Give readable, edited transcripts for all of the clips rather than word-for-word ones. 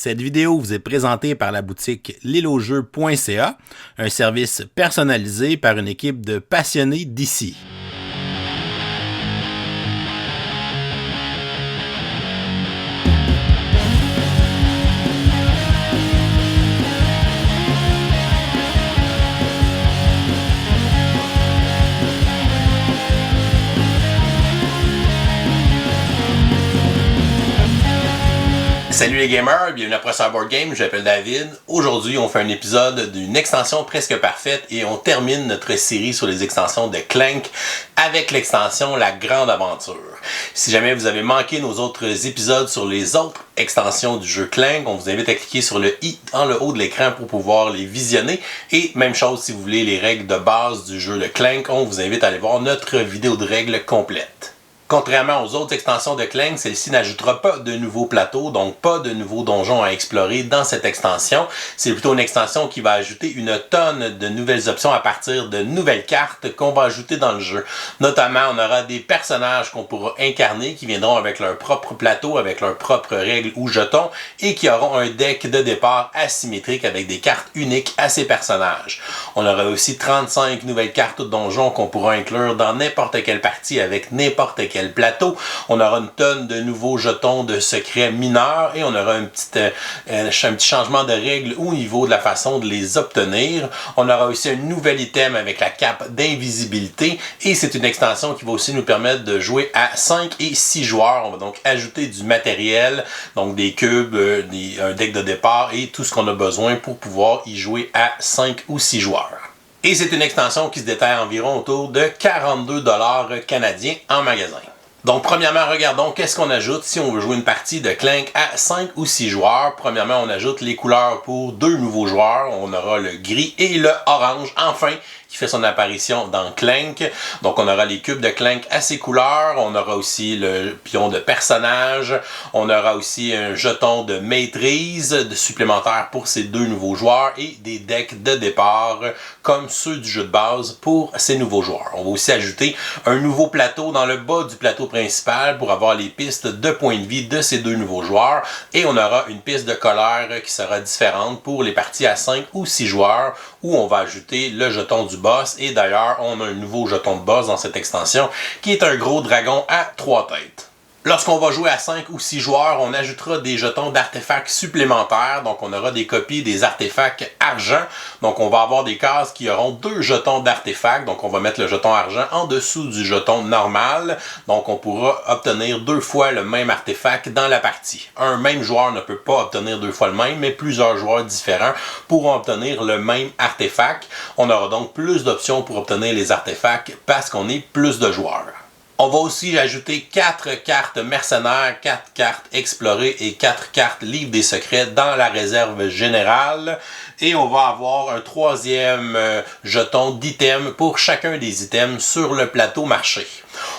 Cette vidéo vous est présentée par la boutique liloJeux.ca, un service personnalisé par une équipe de passionnés d'ici. Salut les gamers, bienvenue à Professeur Board Game, je m'appelle David. Aujourd'hui, on fait un épisode d'une extension presque parfaite et on termine notre série sur les extensions de Clank avec l'extension La Grande Aventure. Si jamais vous avez manqué nos autres épisodes sur les autres extensions du jeu Clank, on vous invite à cliquer sur le i dans le haut de l'écran pour pouvoir les visionner. Et même chose si vous voulez les règles de base du jeu de Clank, on vous invite à aller voir notre vidéo de règles complète. Contrairement aux autres extensions de Clank, celle-ci n'ajoutera pas de nouveaux plateaux, donc pas de nouveaux donjons à explorer dans cette extension. C'est plutôt une extension qui va ajouter une tonne de nouvelles options à partir de nouvelles cartes qu'on va ajouter dans le jeu. Notamment, on aura des personnages qu'on pourra incarner qui viendront avec leur propre plateau, avec leurs propres règles ou jetons et qui auront un deck de départ asymétrique avec des cartes uniques à ces personnages. On aura aussi 35 nouvelles cartes de donjons qu'on pourra inclure dans n'importe quelle partie avec n'importe quel plateau. On aura une tonne de nouveaux jetons de secrets mineurs et on aura un petit changement de règles au niveau de la façon de les obtenir. On aura aussi un nouvel item avec la cape d'invisibilité et c'est une extension qui va aussi nous permettre de jouer à 5 et 6 joueurs. On va donc ajouter du matériel, donc des cubes, un deck de départ et tout ce qu'on a besoin pour pouvoir y jouer à 5 ou 6 joueurs. Et c'est une extension qui se détaille environ autour de 42 $ canadiens en magasin. Donc, premièrement, regardons qu'est-ce qu'on ajoute si on veut jouer une partie de Clank à 5 ou 6 joueurs. Premièrement, on ajoute les couleurs pour 2 nouveaux joueurs. On aura le gris et le orange, enfin, qui fait son apparition dans Clank. Donc, on aura les cubes de Clank à ces couleurs. On aura aussi le pion de personnage. On aura aussi un jeton de maîtrise supplémentaire pour ces 2 nouveaux joueurs et des decks de départ comme ceux du jeu de base pour ces nouveaux joueurs. On va aussi ajouter un nouveau plateau dans le bas du plateau principal pour avoir les pistes de points de vie de ces 2 nouveaux joueurs. Et on aura une piste de colère qui sera différente pour les parties à 5 ou 6 joueurs où on va ajouter le jeton du boss. Et d'ailleurs, on a un nouveau jeton de boss dans cette extension qui est un gros dragon à 3 têtes. Lorsqu'on va jouer à 5 ou 6 joueurs, on ajoutera des jetons d'artefacts supplémentaires. Donc, on aura des copies des artefacts argent. Donc, on va avoir des cases qui auront 2 jetons d'artefacts. Donc, on va mettre le jeton argent en dessous du jeton normal. Donc, on pourra obtenir 2 fois le même artefact dans la partie. Un même joueur ne peut pas obtenir 2 fois le même, mais plusieurs joueurs différents pourront obtenir le même artefact. On aura donc plus d'options pour obtenir les artefacts parce qu'on est plus de joueurs. On va aussi ajouter 4 cartes mercenaires, 4 cartes explorées et 4 cartes livre des secrets dans la réserve générale. Et on va avoir un 3e jeton d'item pour chacun des items sur le plateau marché.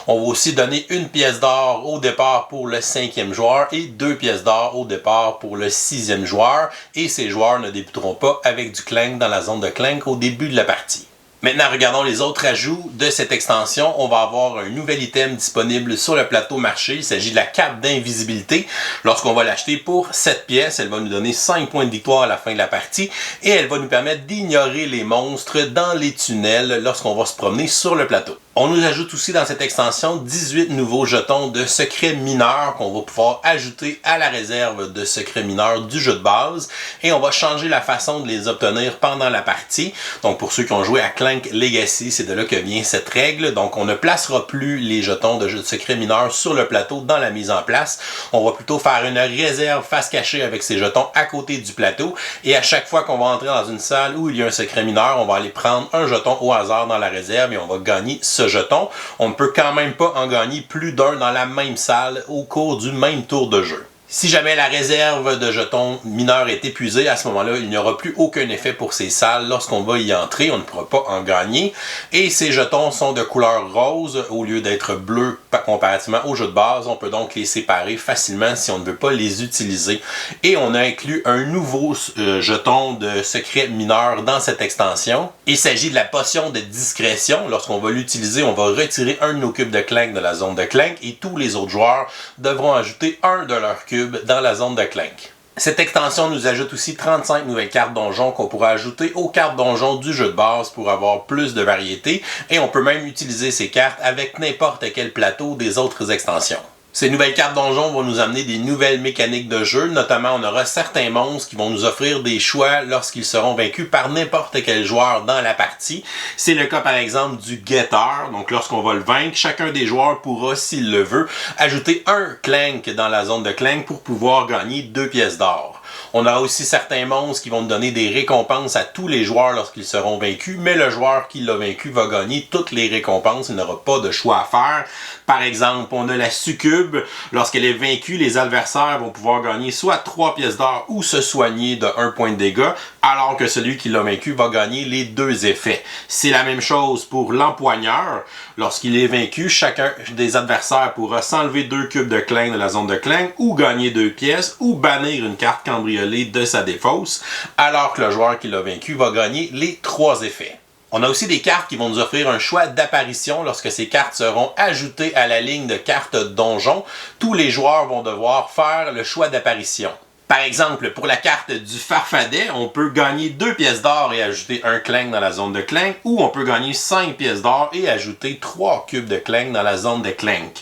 On va aussi donner 1 pièce d'or au départ pour le 5e joueur et 2 pièces d'or au départ pour le 6e joueur. Et ces joueurs ne débuteront pas avec du Clank dans la zone de Clank au début de la partie. Maintenant, regardons les autres ajouts de cette extension. On va avoir un nouvel item disponible sur le plateau marché. Il s'agit de la cape d'invisibilité. Lorsqu'on va l'acheter pour 7 pièces, elle va nous donner 5 points de victoire à la fin de la partie et elle va nous permettre d'ignorer les monstres dans les tunnels lorsqu'on va se promener sur le plateau. On nous ajoute aussi dans cette extension 18 nouveaux jetons de secrets mineurs qu'on va pouvoir ajouter à la réserve de secrets mineurs du jeu de base et on va changer la façon de les obtenir pendant la partie. Donc pour ceux qui ont joué à Clank Legacy, c'est de là que vient cette règle. Donc on ne placera plus les jetons de secrets mineurs sur le plateau dans la mise en place. On va plutôt faire une réserve face cachée avec ces jetons à côté du plateau et à chaque fois qu'on va entrer dans une salle où il y a un secret mineur, on va aller prendre un jeton au hasard dans la réserve et on va gagner ce jeton. On ne peut quand même pas en gagner plus d'un dans la même salle au cours du même tour de jeu. Si jamais la réserve de jetons mineurs est épuisée, à ce moment-là, il n'y aura plus aucun effet pour ces salles. Lorsqu'on va y entrer, on ne pourra pas en gagner. Et ces jetons sont de couleur rose au lieu d'être bleus comparativement au jeu de base. On peut donc les séparer facilement si on ne veut pas les utiliser. Et on a inclus un nouveau jeton de secret mineur dans cette extension. Il s'agit de la potion de discrétion. Lorsqu'on va l'utiliser, on va retirer un de nos cubes de Clank de la zone de Clank et tous les autres joueurs devront ajouter un de leurs cubes dans la zone de Clank. Cette extension nous ajoute aussi 35 nouvelles cartes donjons qu'on pourra ajouter aux cartes donjons du jeu de base pour avoir plus de variété, et on peut même utiliser ces cartes avec n'importe quel plateau des autres extensions. Ces nouvelles cartes donjons vont nous amener des nouvelles mécaniques de jeu, notamment on aura certains monstres qui vont nous offrir des choix lorsqu'ils seront vaincus par n'importe quel joueur dans la partie. C'est le cas par exemple du guetteur, donc lorsqu'on va le vaincre, chacun des joueurs pourra, s'il le veut, ajouter un clank dans la zone de clank pour pouvoir gagner 2 pièces d'or. On aura aussi certains monstres qui vont donner des récompenses à tous les joueurs lorsqu'ils seront vaincus, mais le joueur qui l'a vaincu va gagner toutes les récompenses, il n'aura pas de choix à faire. Par exemple, on a la succube, lorsqu'elle est vaincue, les adversaires vont pouvoir gagner soit 3 pièces d'or ou se soigner de 1 point de dégâts, alors que celui qui l'a vaincu va gagner les 2 effets. C'est la même chose pour l'empoigneur. Lorsqu'il est vaincu, chacun des adversaires pourra s'enlever 2 cubes de clank de la zone de clank, ou gagner 2 pièces, ou bannir une carte cambriolée de sa défausse, alors que le joueur qui l'a vaincu va gagner les 3 effets. On a aussi des cartes qui vont nous offrir un choix d'apparition lorsque ces cartes seront ajoutées à la ligne de cartes donjon. Tous les joueurs vont devoir faire le choix d'apparition. Par exemple, pour la carte du Farfadet, on peut gagner 2 pièces d'or et ajouter un clank dans la zone de clank, ou on peut gagner 5 pièces d'or et ajouter 3 cubes de clank dans la zone de clank.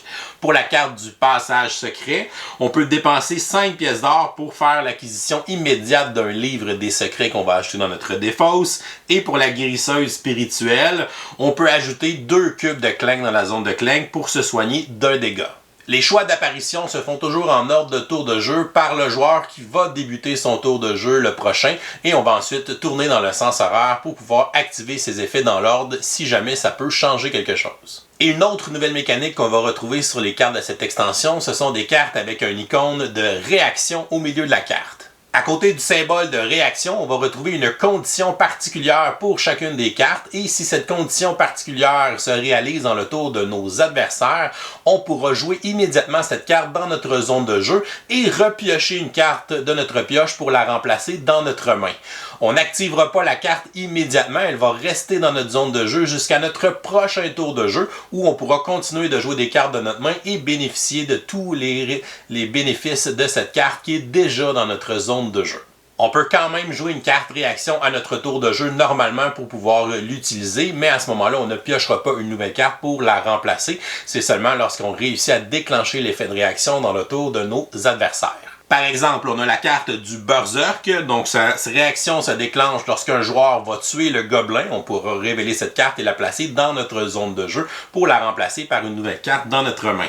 Pour la carte du Passage secret, on peut dépenser 5 pièces d'or pour faire l'acquisition immédiate d'un livre des secrets qu'on va acheter dans notre défausse. Et pour la Guérisseuse spirituelle, on peut ajouter 2 cubes de clank dans la zone de clank pour se soigner d'un dégât. Les choix d'apparition se font toujours en ordre de tour de jeu par le joueur qui va débuter son tour de jeu le prochain, et on va ensuite tourner dans le sens horaire pour pouvoir activer ces effets dans l'ordre si jamais ça peut changer quelque chose. Et une autre nouvelle mécanique qu'on va retrouver sur les cartes de cette extension, ce sont des cartes avec un icône de réaction au milieu de la carte. À côté du symbole de réaction, on va retrouver une condition particulière pour chacune des cartes, et si cette condition particulière se réalise dans le tour de nos adversaires, on pourra jouer immédiatement cette carte dans notre zone de jeu et repiocher une carte de notre pioche pour la remplacer dans notre main. On n'activera pas la carte immédiatement, elle va rester dans notre zone de jeu jusqu'à notre prochain tour de jeu, où on pourra continuer de jouer des cartes de notre main et bénéficier de tous les bénéfices de cette carte qui est déjà dans notre zone de jeu. On peut quand même jouer une carte réaction à notre tour de jeu normalement pour pouvoir l'utiliser, mais à ce moment-là, on ne piochera pas une nouvelle carte pour la remplacer. C'est seulement lorsqu'on réussit à déclencher l'effet de réaction dans le tour de nos adversaires. Par exemple, on a la carte du Berserk, donc sa réaction se déclenche lorsqu'un joueur va tuer le gobelin. On pourra révéler cette carte et la placer dans notre zone de jeu pour la remplacer par une nouvelle carte dans notre main.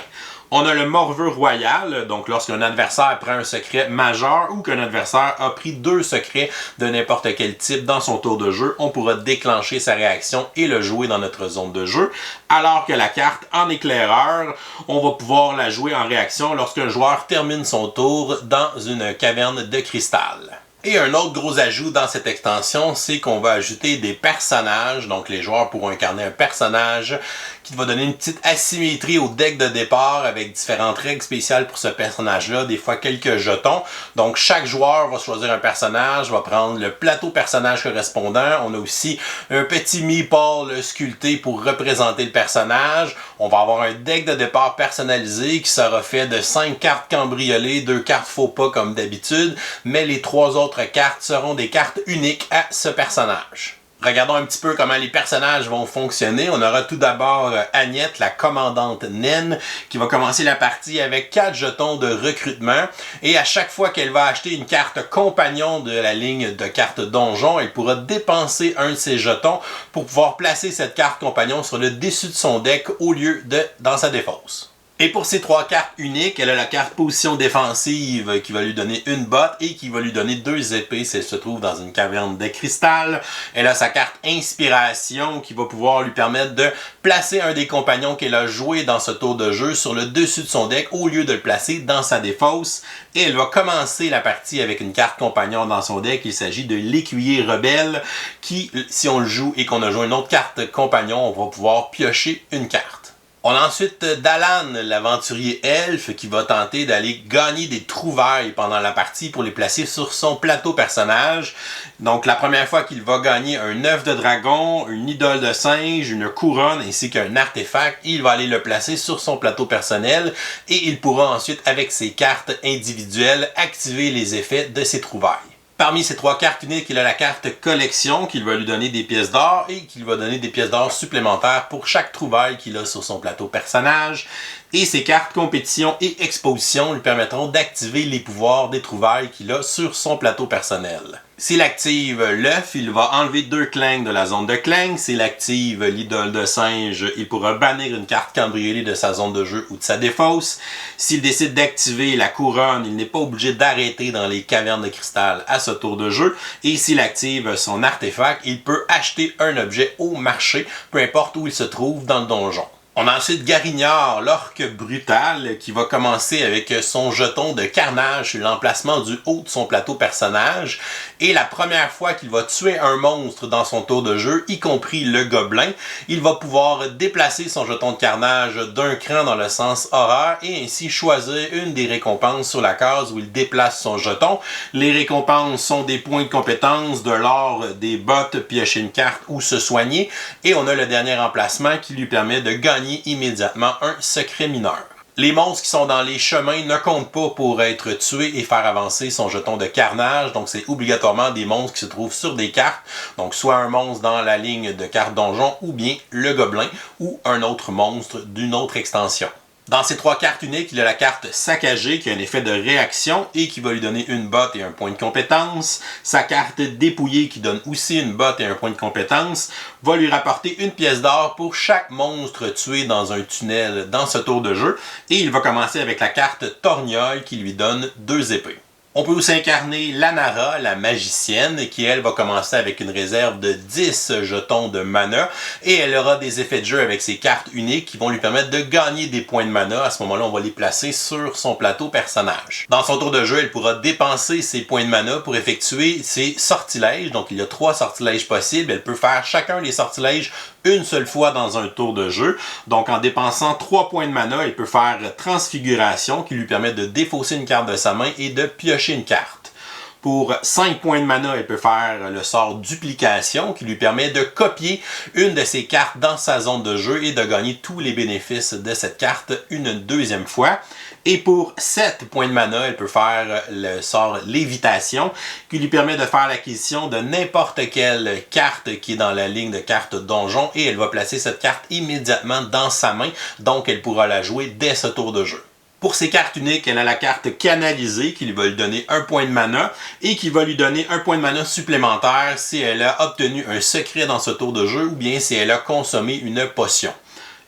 On a le Morveux Royal, donc lorsqu'un adversaire prend un secret majeur ou qu'un adversaire a pris 2 secrets de n'importe quel type dans son tour de jeu, on pourra déclencher sa réaction et le jouer dans notre zone de jeu. Alors que la carte en éclaireur, on va pouvoir la jouer en réaction lorsqu'un joueur termine son tour dans une caverne de cristal. Et un autre gros ajout dans cette extension, c'est qu'on va ajouter des personnages. Donc les joueurs pourront incarner un personnage qui va donner une petite asymétrie au deck de départ avec différentes règles spéciales pour ce personnage-là, des fois quelques jetons. Donc chaque joueur va choisir un personnage, va prendre le plateau personnage correspondant. On a aussi un petit meeple sculpté pour représenter le personnage. On va avoir un deck de départ personnalisé qui sera fait de 5 cartes cambriolées, 2 cartes faux pas comme d'habitude, mais les 3 autres cartes seront des cartes uniques à ce personnage. Regardons un petit peu comment les personnages vont fonctionner. On aura tout d'abord Agnette, la commandante naine, qui va commencer la partie avec 4 jetons de recrutement. Et à chaque fois qu'elle va acheter une carte compagnon de la ligne de cartes donjon, elle pourra dépenser un de ses jetons pour pouvoir placer cette carte compagnon sur le dessus de son deck au lieu de dans sa défausse. Et pour ces 3 cartes uniques, elle a la carte position défensive qui va lui donner une botte et qui va lui donner 2 épées si elle se trouve dans une caverne de cristal. Elle a sa carte inspiration qui va pouvoir lui permettre de placer un des compagnons qu'elle a joué dans ce tour de jeu sur le dessus de son deck au lieu de le placer dans sa défausse. Et elle va commencer la partie avec une carte compagnon dans son deck. Il s'agit de l'écuyer rebelle qui, si on le joue et qu'on a joué une autre carte compagnon, on va pouvoir piocher une carte. On a ensuite Dalan, l'aventurier elfe, qui va tenter d'aller gagner des trouvailles pendant la partie pour les placer sur son plateau personnage. Donc la première fois qu'il va gagner un œuf de dragon, une idole de singe, une couronne ainsi qu'un artefact, il va aller le placer sur son plateau personnel et il pourra ensuite, avec ses cartes individuelles, activer les effets de ses trouvailles. Parmi ces 3 cartes uniques, il a la carte collection qui va lui donner des pièces d'or et qui va donner des pièces d'or supplémentaires pour chaque trouvaille qu'il a sur son plateau personnage. Et ses cartes compétition et exposition lui permettront d'activer les pouvoirs des trouvailles qu'il a sur son plateau personnel. S'il active l'œuf, il va enlever 2 clangs de la zone de clang. S'il active l'idole de singe, il pourra bannir une carte cambriolée de sa zone de jeu ou de sa défausse. S'il décide d'activer la couronne, il n'est pas obligé d'arrêter dans les cavernes de cristal à ce tour de jeu. Et s'il active son artefact, il peut acheter un objet au marché, peu importe où il se trouve dans le donjon. On a ensuite Garignard, l'orque brutal, qui va commencer avec son jeton de carnage sur l'emplacement du haut de son plateau personnage. Et la première fois qu'il va tuer un monstre dans son tour de jeu, y compris le gobelin, il va pouvoir déplacer son jeton de carnage d'un cran dans le sens horreur et ainsi choisir une des récompenses sur la case où il déplace son jeton. Les récompenses sont des points de compétence, de l'or, des bottes, piocher une carte ou se soigner. Et on a le dernier emplacement qui lui permet de gagner immédiatement un secret mineur. Les monstres qui sont dans les chemins ne comptent pas pour être tués et faire avancer son jeton de carnage, donc c'est obligatoirement des monstres qui se trouvent sur des cartes, donc soit un monstre dans la ligne de carte donjon ou bien le gobelin ou un autre monstre d'une autre extension. Dans ces 3 cartes uniques, il a la carte saccagée qui a un effet de réaction et qui va lui donner une botte et un point de compétence. Sa carte dépouillée qui donne aussi une botte et un point de compétence va lui rapporter une pièce d'or pour chaque monstre tué dans un tunnel dans ce tour de jeu. Et il va commencer avec la carte Torgnole qui lui donne 2 épées. On peut aussi incarner Lanara, la magicienne, qui elle va commencer avec une réserve de 10 jetons de mana et elle aura des effets de jeu avec ses cartes uniques qui vont lui permettre de gagner des points de mana. À ce moment-là, on va les placer sur son plateau personnage. Dans son tour de jeu, elle pourra dépenser ses points de mana pour effectuer ses sortilèges. Donc il y a 3 sortilèges possibles. Elle peut faire chacun des sortilèges une seule fois dans un tour de jeu. Donc en dépensant 3 points de mana, elle peut faire Transfiguration qui lui permet de défausser une carte de sa main et de piocher une carte. Pour 5 points de mana, elle peut faire le sort Duplication qui lui permet de copier une de ses cartes dans sa zone de jeu et de gagner tous les bénéfices de cette carte une deuxième fois. Et pour 7 points de mana, elle peut faire le sort Lévitation qui lui permet de faire l'acquisition de n'importe quelle carte qui est dans la ligne de cartes donjon et elle va placer cette carte immédiatement dans sa main, donc elle pourra la jouer dès ce tour de jeu. Pour ses cartes uniques, elle a la carte Canalisée qui lui va lui donner 1 point de mana et qui va lui donner 1 point de mana supplémentaire si elle a obtenu un secret dans ce tour de jeu ou bien si elle a consommé une potion.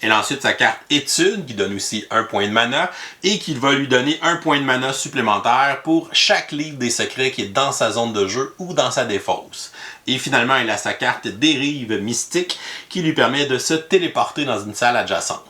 Elle a ensuite sa carte Étude qui donne aussi 1 point de mana et qui va lui donner 1 point de mana supplémentaire pour chaque livre des secrets qui est dans sa zone de jeu ou dans sa défausse. Et finalement, elle a sa carte Dérive Mystique qui lui permet de se téléporter dans une salle adjacente.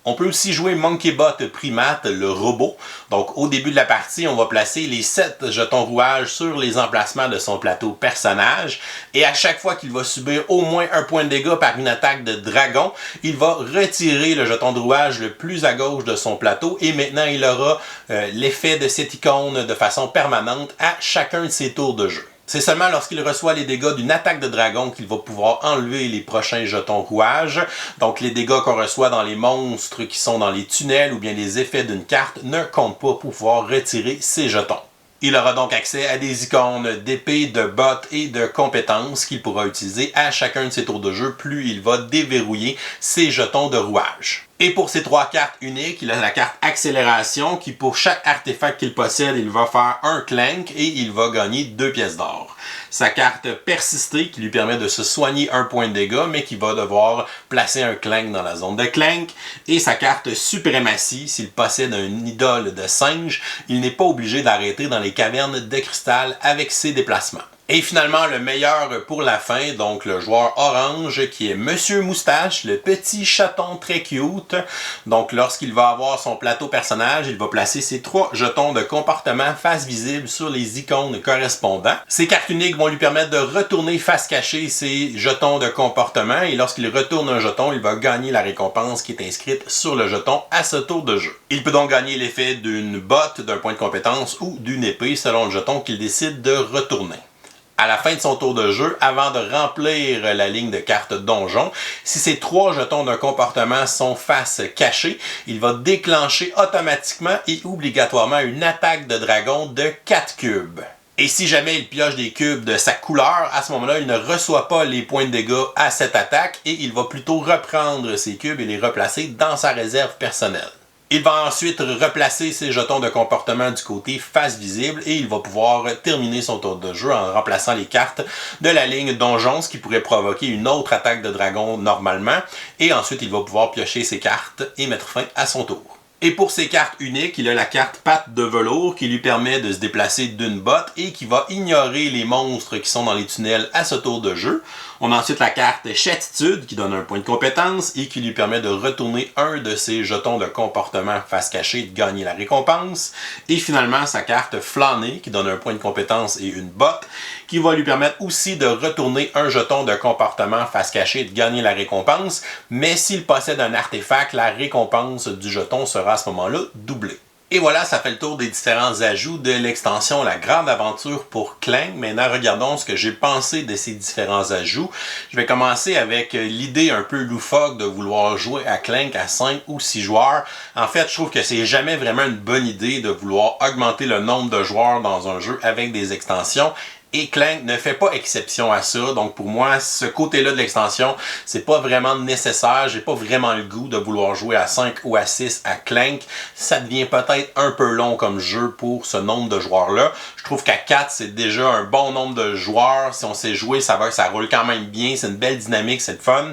On peut aussi jouer Monkeybot Primate, le robot. Donc au début de la partie, on va placer les 7 jetons rouage sur les emplacements de son plateau personnage. Et à chaque fois qu'il va subir au moins 1 point de dégâts par une attaque de dragon, il va retirer le jeton de rouage le plus à gauche de son plateau. Et maintenant, il aura l'effet de cette icône de façon permanente à chacun de ses tours de jeu. C'est seulement lorsqu'il reçoit les dégâts d'une attaque de dragon qu'il va pouvoir enlever les prochains jetons rouage. Donc les dégâts qu'on reçoit dans les monstres qui sont dans les tunnels ou bien les effets d'une carte ne comptent pas pour pouvoir retirer ces jetons. Il aura donc accès à des icônes d'épée, de bottes et de compétences qu'il pourra utiliser à chacun de ses tours de jeu, plus il va déverrouiller ses jetons de rouage. Et pour ces 3 cartes uniques, il a la carte Accélération qui pour chaque artefact qu'il possède, il va faire un clank et il va gagner 2 pièces d'or. Sa carte Persister qui lui permet de se soigner 1 point de dégâts mais qui va devoir placer un clank dans la zone de clank. Et sa carte Suprématie, s'il possède une idole de singe, il n'est pas obligé d'arrêter dans les cavernes de cristal avec ses déplacements. Et finalement, le meilleur pour la fin, donc le joueur orange qui est Monsieur Moustache, le petit chaton très cute. Donc lorsqu'il va avoir son plateau personnage, il va placer ses 3 jetons de comportement face visible sur les icônes correspondants. Ces cartes uniques vont lui permettre de retourner face cachée ses jetons de comportement et lorsqu'il retourne un jeton, il va gagner la récompense qui est inscrite sur le jeton à ce tour de jeu. Il peut donc gagner l'effet d'une botte, d'un point de compétence ou d'une épée selon le jeton qu'il décide de retourner. À la fin de son tour de jeu, avant de remplir la ligne de cartes donjon, si ces 3 jetons d'un comportement sont face cachée, il va déclencher automatiquement et obligatoirement une attaque de dragon de 4 cubes. Et si jamais il pioche des cubes de sa couleur, à ce moment-là, il ne reçoit pas les points de dégâts à cette attaque et il va plutôt reprendre ces cubes et les replacer dans sa réserve personnelle. Il va ensuite replacer ses jetons de comportement du côté face visible et il va pouvoir terminer son tour de jeu en remplaçant les cartes de la ligne donjon, ce qui pourrait provoquer une autre attaque de dragon normalement. Et ensuite, il va pouvoir piocher ses cartes et mettre fin à son tour. Et pour ses cartes uniques, il a la carte patte de velours qui lui permet de se déplacer d'une botte et qui va ignorer les monstres qui sont dans les tunnels à ce tour de jeu. On a ensuite la carte Chatitude qui donne un point de compétence et qui lui permet de retourner un de ses jetons de comportement face cachée et de gagner la récompense. Et finalement, sa carte Flâner qui donne un point de compétence et une botte qui va lui permettre aussi de retourner un jeton de comportement face cachée et de gagner la récompense. Mais s'il possède un artefact, la récompense du jeton sera à ce moment-là doublée. Et voilà, ça fait le tour des différents ajouts de l'extension La Grande Aventure pour Clank. Maintenant, regardons ce que j'ai pensé de ces différents ajouts. Je vais commencer avec l'idée un peu loufoque de vouloir jouer à Clank à 5 ou 6 joueurs. En fait, je trouve que c'est jamais vraiment une bonne idée de vouloir augmenter le nombre de joueurs dans un jeu avec des extensions. Et Clank ne fait pas exception à ça. Donc pour moi, ce côté-là de l'extension, c'est pas vraiment nécessaire. J'ai pas vraiment le goût de vouloir jouer à 5 ou à 6 à Clank. Ça devient peut-être un peu long comme jeu pour ce nombre de joueurs-là. Je trouve qu'à 4, c'est déjà un bon nombre de joueurs. Si on sait jouer, ça roule quand même bien. C'est une belle dynamique, c'est le fun.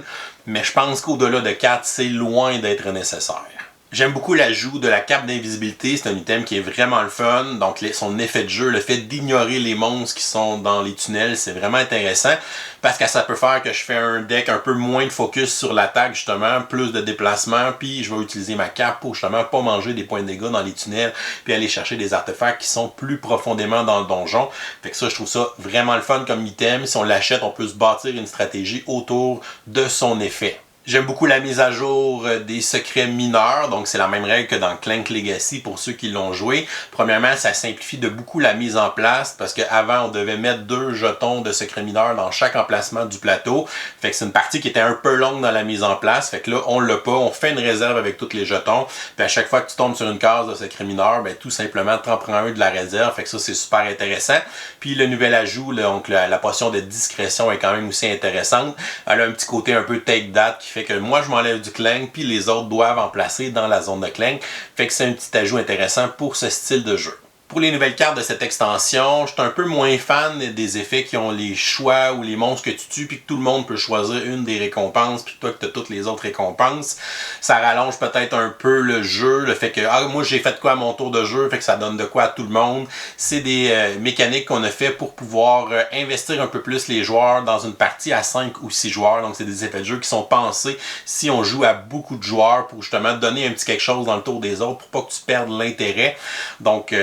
Mais je pense qu'au-delà de 4, c'est loin d'être nécessaire. J'aime beaucoup l'ajout de la cape d'invisibilité, c'est un item qui est vraiment le fun, donc son effet de jeu, le fait d'ignorer les monstres qui sont dans les tunnels, c'est vraiment intéressant, parce que ça peut faire que je fais un deck un peu moins de focus sur l'attaque justement, plus de déplacement, puis je vais utiliser ma cape pour justement pas manger des points de dégâts dans les tunnels, puis aller chercher des artefacts qui sont plus profondément dans le donjon. Fait que ça, je trouve ça vraiment le fun comme item, si on l'achète, on peut se bâtir une stratégie autour de son effet. J'aime beaucoup la mise à jour des secrets mineurs, donc c'est la même règle que dans Clank Legacy pour ceux qui l'ont joué. Premièrement, ça simplifie de beaucoup la mise en place parce qu'avant on devait mettre 2 jetons de secrets mineurs dans chaque emplacement du plateau. Fait que c'est une partie qui était un peu longue dans la mise en place. Fait que là, on l'a pas, on fait une réserve avec tous les jetons. Puis à chaque fois que tu tombes sur une case de secret mineur, ben tout simplement tu en prends un de la réserve. Fait que ça, c'est super intéressant. Puis le nouvel ajout, donc la potion de discrétion est quand même aussi intéressante. Elle a un petit côté un peu take that qui fait que moi je m'enlève du Clank puis les autres doivent en placer dans la zone de Clank. Fait que c'est un petit ajout intéressant pour ce style de jeu. Pour les nouvelles cartes de cette extension, je suis un peu moins fan des effets qui ont les choix ou les monstres que tu tues puis que tout le monde peut choisir une des récompenses puis toi que tu as toutes les autres récompenses. Ça rallonge peut-être un peu le jeu, le fait que moi j'ai fait de quoi à mon tour de jeu, fait que ça donne de quoi à tout le monde. C'est des mécaniques qu'on a fait pour pouvoir investir un peu plus les joueurs dans une partie à 5 ou 6 joueurs. Donc c'est des effets de jeu qui sont pensés si on joue à beaucoup de joueurs pour justement donner un petit quelque chose dans le tour des autres pour pas que tu perdes l'intérêt. Donc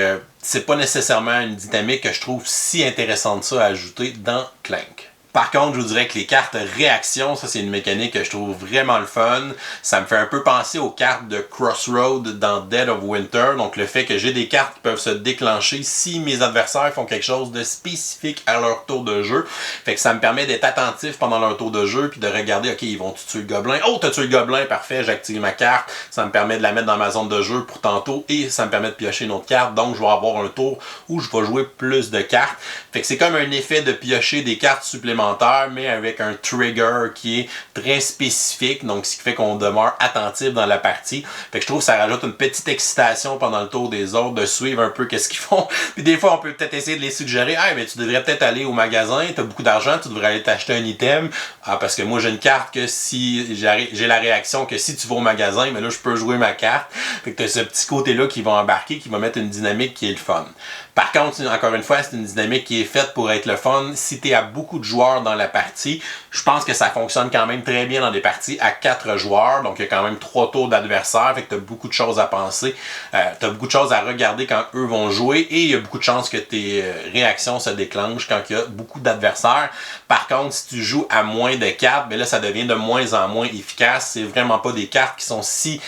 c'est pas nécessairement une dynamique que je trouve si intéressante ça à ajouter dans Clank. Par contre, je vous dirais que les cartes réaction, ça c'est une mécanique que je trouve vraiment le fun. Ça me fait un peu penser aux cartes de Crossroad dans Dead of Winter. Donc le fait que j'ai des cartes qui peuvent se déclencher si mes adversaires font quelque chose de spécifique à leur tour de jeu. Fait que ça me permet d'être attentif pendant leur tour de jeu puis de regarder, ok, ils vont tuer le gobelin. Oh, t'as tué le gobelin, parfait, j'active ma carte. Ça me permet de la mettre dans ma zone de jeu pour tantôt et ça me permet de piocher une autre carte. Donc je vais avoir un tour où je vais jouer plus de cartes. Fait que c'est comme un effet de piocher des cartes supplémentaires mais avec un trigger qui est très spécifique, donc ce qui fait qu'on demeure attentif dans la partie. Fait que je trouve que ça rajoute une petite excitation pendant le tour des autres, de suivre un peu qu'est-ce qu'ils font. Puis des fois, on peut peut-être essayer de les suggérer. Ah, mais tu devrais peut-être aller au magasin, tu as beaucoup d'argent, tu devrais aller t'acheter un item. Ah, parce que moi, j'ai une carte que si j'ai la réaction que si tu vas au magasin, mais là, je peux jouer ma carte. Fait que tu as ce petit côté-là qui va embarquer, qui va mettre une dynamique qui est le fun. Par contre, encore une fois, c'est une dynamique qui est faite pour être le fun. Si tu es à beaucoup de joueurs dans la partie, je pense que ça fonctionne quand même très bien dans des parties à 4 joueurs. Donc, il y a quand même 3 tours d'adversaire. Fait que tu as beaucoup de choses à penser. Tu as beaucoup de choses à regarder quand eux vont jouer. Et il y a beaucoup de chances que tes réactions se déclenchent quand il y a beaucoup d'adversaires. Par contre, si tu joues à moins de 4, ben là, ça devient de moins en moins efficace. C'est vraiment pas des cartes qui sont si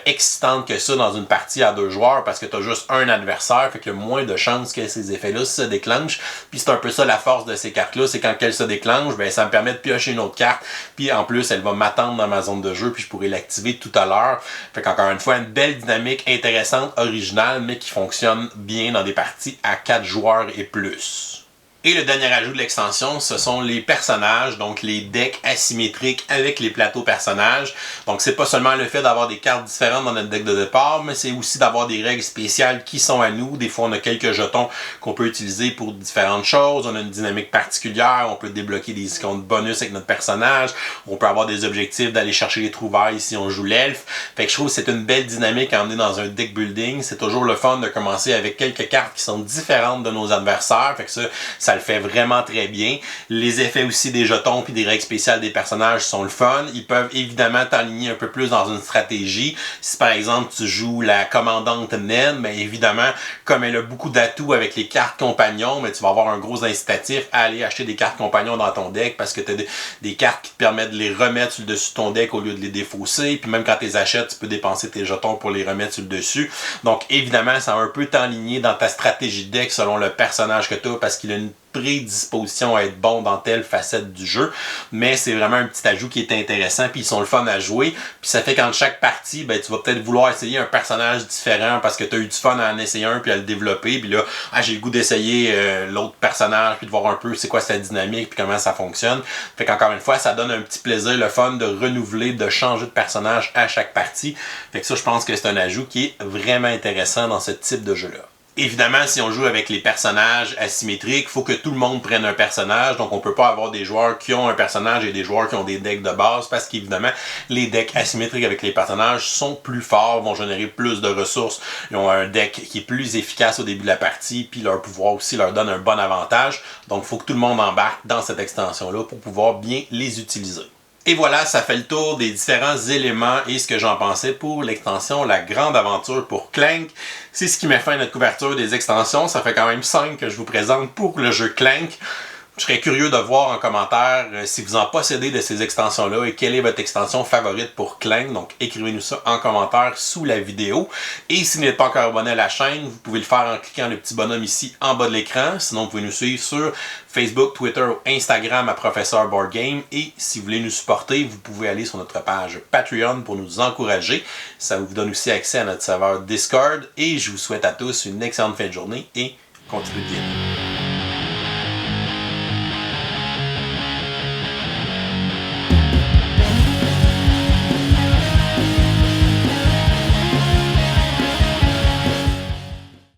excitantes que ça dans une partie à 2 joueurs parce que tu as juste un adversaire. Fait qu'il y a moins de chances que ces effets-là se déclenchent. Puis c'est un peu ça la force de ces cartes-là, c'est quand elles se déclenchent, ben ça me permet de piocher une autre carte. Puis en plus, elle va m'attendre dans ma zone de jeu, puis je pourrais l'activer tout à l'heure. Fait qu'encore une fois, une belle dynamique intéressante, originale, mais qui fonctionne bien dans des parties à 4 joueurs et plus. Et le dernier ajout de l'extension, ce sont les personnages, donc les decks asymétriques avec les plateaux personnages. Donc c'est pas seulement le fait d'avoir des cartes différentes dans notre deck de départ, mais c'est aussi d'avoir des règles spéciales qui sont à nous. Des fois on a quelques jetons qu'on peut utiliser pour différentes choses, on a une dynamique particulière, on peut débloquer des icônes de bonus avec notre personnage, on peut avoir des objectifs d'aller chercher les trouvailles si on joue l'elfe. Fait que je trouve que c'est une belle dynamique à emmener dans un deck building. C'est toujours le fun de commencer avec quelques cartes qui sont différentes de nos adversaires. Fait que ça le fait vraiment très bien. Les effets aussi des jetons puis des règles spéciales des personnages sont le fun. Ils peuvent évidemment t'aligner un peu plus dans une stratégie. Si par exemple tu joues la commandante Ned, mais évidemment, comme elle a beaucoup d'atouts avec les cartes compagnons, mais tu vas avoir un gros incitatif à aller acheter des cartes compagnons dans ton deck parce que tu as des cartes qui te permettent de les remettre sur le dessus de ton deck au lieu de les défausser. Puis même quand tu les achètes, tu peux dépenser tes jetons pour les remettre sur le dessus. Donc évidemment, ça va un peu t'aligner dans ta stratégie de deck selon le personnage que tu as parce qu'il a une prédisposition à être bon dans telle facette du jeu, mais c'est vraiment un petit ajout qui est intéressant, puis ils sont le fun à jouer, puis ça fait qu'en chaque partie, ben, tu vas peut-être vouloir essayer un personnage différent parce que tu as eu du fun à en essayer un puis à le développer, puis là, j'ai le goût d'essayer l'autre personnage, puis de voir un peu c'est quoi sa dynamique, puis comment ça fonctionne. Fait qu'encore une fois, ça donne un petit plaisir, le fun de renouveler, de changer de personnage à chaque partie. Fait que ça, je pense que c'est un ajout qui est vraiment intéressant dans ce type de jeu-là. Évidemment, si on joue avec les personnages asymétriques, il faut que tout le monde prenne un personnage. Donc, on ne peut pas avoir des joueurs qui ont un personnage et des joueurs qui ont des decks de base parce qu'évidemment, les decks asymétriques avec les personnages sont plus forts, vont générer plus de ressources. Ils ont un deck qui est plus efficace au début de la partie, puis leur pouvoir aussi leur donne un bon avantage. Donc, il faut que tout le monde embarque dans cette extension-là pour pouvoir bien les utiliser. Et voilà, ça fait le tour des différents éléments et ce que j'en pensais pour l'extension La Grande Aventure pour Clank. C'est ce qui met fin à notre couverture des extensions. Ça fait quand même 5 que je vous présente pour le jeu Clank. Je serais curieux de voir en commentaire si vous en possédez de ces extensions-là et quelle est votre extension favorite pour Clank. Donc écrivez-nous ça en commentaire sous la vidéo. Et si vous n'êtes pas encore abonné à la chaîne, vous pouvez le faire en cliquant le petit bonhomme ici en bas de l'écran. Sinon, vous pouvez nous suivre sur Facebook, Twitter ou Instagram à Professeur Board Game. Et si vous voulez nous supporter, vous pouvez aller sur notre page Patreon pour nous encourager. Ça vous donne aussi accès à notre serveur Discord. Et je vous souhaite à tous une excellente fin de journée et continuez de gamer.